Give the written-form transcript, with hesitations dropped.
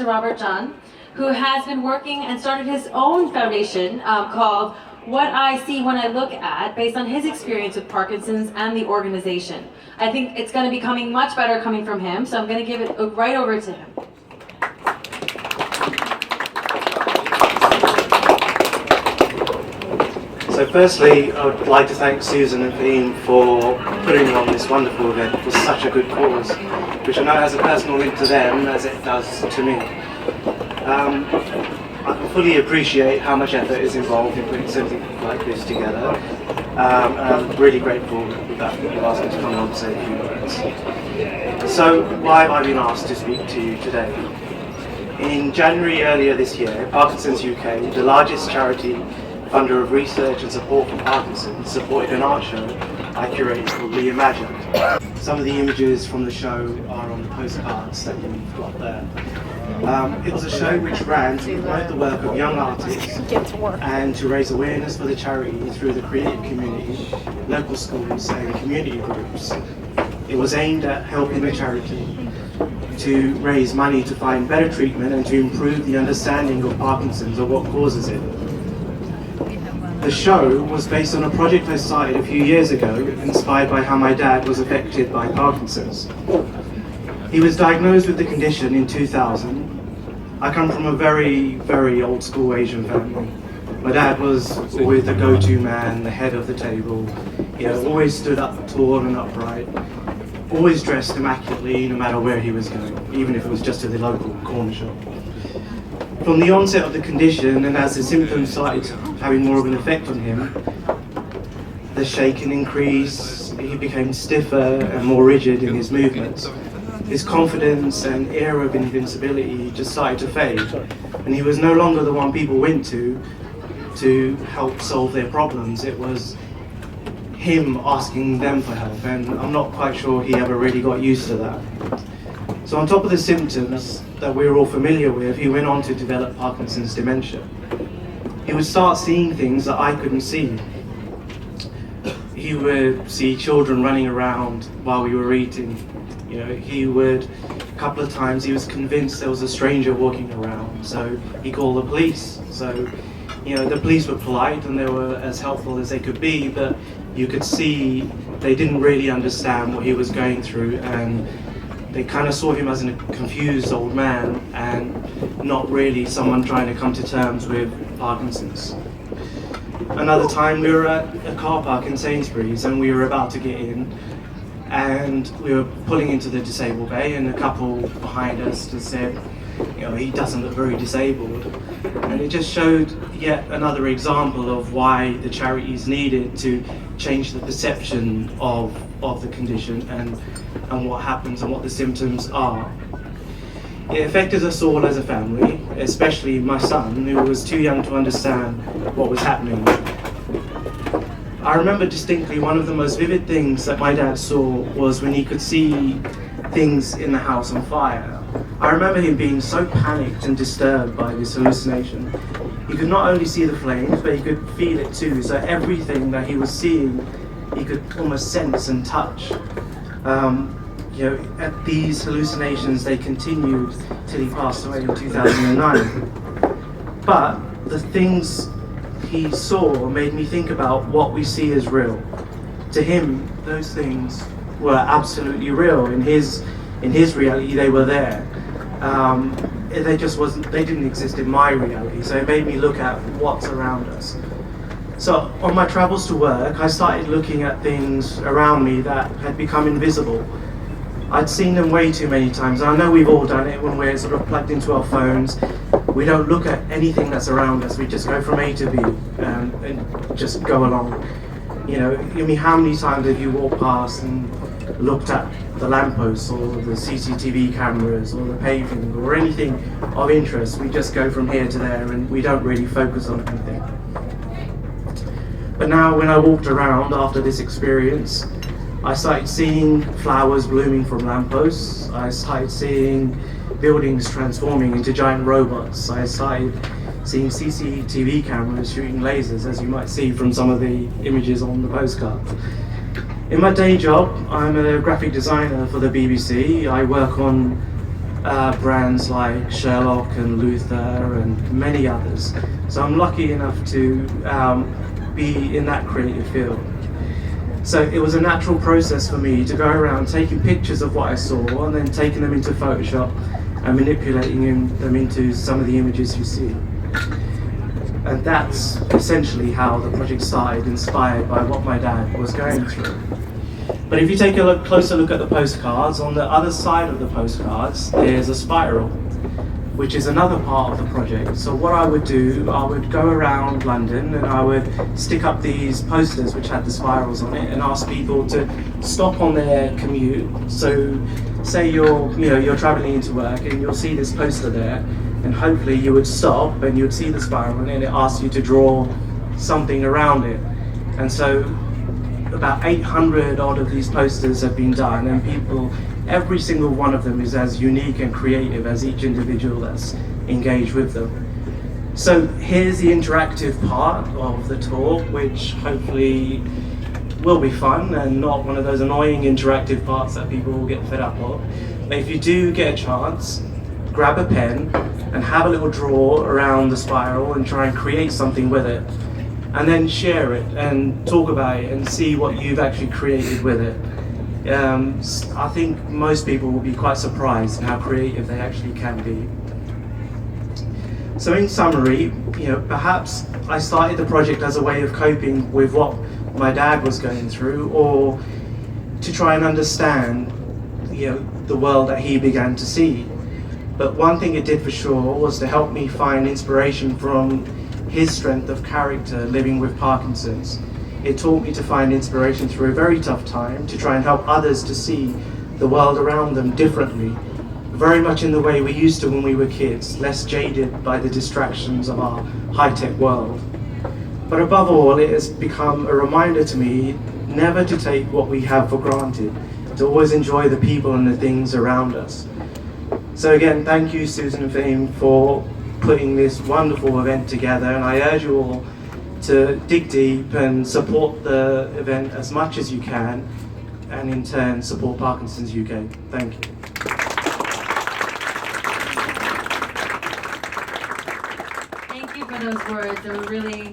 Mr. Robert John, who has been working and started his own foundation called What I See When I Look At, based on his experience with Parkinson's and the organization. I think it's going to be coming much better coming from him, so I'm going to give it right over to him. So firstly, I would like to thank Susan and Fahim for putting on this wonderful event for such a good cause, which I know has a personal link to them as it does to me. I can fully appreciate how much effort is involved in putting something like this together. And I'm really grateful that you've asked me to come on and say a few words. So why have I been asked to speak to you today? In January earlier this year, Parkinsons UK, the largest charity funder of research and support for Parkinson's, supported an art show I curated called Reimagined. Some of the images from the show are on the postcards that you've got there. It was a show which ran to promote the work of young artists and to raise awareness for the charity through the creative community, local schools and community groups. It was aimed at helping the charity to raise money to find better treatment and to improve the understanding of Parkinson's or what causes it. The show was based on a project I started a few years ago, inspired by how my dad was affected by Parkinson's. He was diagnosed with the condition in 2000. I come from a very, very old school Asian family. My dad was always the go-to man, the head of the table. He always stood up tall and upright, always dressed immaculately no matter where he was going, even if it was just to the local corner shop. From the onset of the condition, and as the symptoms started having more of an effect on him, the shaking increased, he became stiffer and more rigid in his movements. His confidence and air of invincibility just started to fade, and he was no longer the one people went to help solve their problems. It was him asking them for help, and I'm not quite sure he ever really got used to that. So on top of the symptoms that we're all familiar with, he went on to develop Parkinson's dementia. He would start seeing things that I couldn't see. He would see children running around while we were eating. A couple of times he was convinced there was a stranger walking around, so he called the police. So, the police were polite and they were as helpful as they could be, but you could see they didn't really understand what he was going through, and they kind of saw him as a confused old man and not really someone trying to come to terms with Parkinson's. Another time we were at a car park in Sainsbury's and we were about to get in, and we were pulling into the disabled bay, and a couple behind us just said, he doesn't look very disabled. And it just showed yet another example of why the charities needed to change the perception of the condition and what happens and what the symptoms are. It affected us all as a family, especially my son, who was too young to understand what was happening. I remember distinctly one of the most vivid things that my dad saw was when he could see things in the house on fire. I remember him being so panicked and disturbed by this hallucination. He could not only see the flames, but he could feel it too, so everything that he was seeing, he could almost sense and touch. At these hallucinations, they continued till he passed away in 2009. But the things he saw made me think about what we see as real. To him, those things were absolutely real. In his reality, they were there. They didn't exist in my reality. So it made me look at what's around us. So on my travels to work, I started looking at things around me that had become invisible. I'd seen them way too many times. I know we've all done it when we're sort of plugged into our phones. We don't look at anything that's around us. We just go from A to B and just go along. How many times have you walked past and looked at the lampposts or the CCTV cameras or the paving or anything of interest? We just go from here to there and we don't really focus on anything. But now when I walked around after this experience, I started seeing flowers blooming from lampposts. I started seeing buildings transforming into giant robots. I started seeing CCTV cameras shooting lasers, as you might see from some of the images on the postcard. In my day job, I'm a graphic designer for the BBC. I work on brands like Sherlock and Luther and many others. So I'm lucky enough to be in that creative field. So it was a natural process for me to go around taking pictures of what I saw and then taking them into Photoshop and manipulating them into some of the images you see. And that's essentially how the project started, inspired by what my dad was going through. But if you take a closer look at the postcards, on the other side of the postcards, there's a spiral, which is another part of the project. So what I would do, I would go around London and I would stick up these posters which had the spirals on it and ask people to stop on their commute. So say you're traveling into work and you'll see this poster there, and hopefully you would stop and you would see the spiral and it asks you to draw something around it. And so about 800 odd of these posters have been done, and people, every single one of them is as unique and creative as each individual that's engaged with them. So here's the interactive part of the talk, which hopefully will be fun and not one of those annoying interactive parts that people will get fed up of. But if you do get a chance, grab a pen and have a little draw around the spiral and try and create something with it. And then share it and talk about it and see what you've actually created with it. I think most people will be quite surprised at how creative they actually can be. So in summary, perhaps I started the project as a way of coping with what my dad was going through, or to try and understand, the world that he began to see. But one thing it did for sure was to help me find inspiration from his strength of character living with Parkinson's. It taught me to find inspiration through a very tough time, to try and help others to see the world around them differently, very much in the way we used to when we were kids, less jaded by the distractions of our high-tech world. But above all, it has become a reminder to me never to take what we have for granted, to always enjoy the people and the things around us. So again, thank you, Susan and Fahim, for putting this wonderful event together, and I urge you all to dig deep and support the event as much as you can, and in turn support Parkinsons UK. Thank you. Thank you for those words. They were really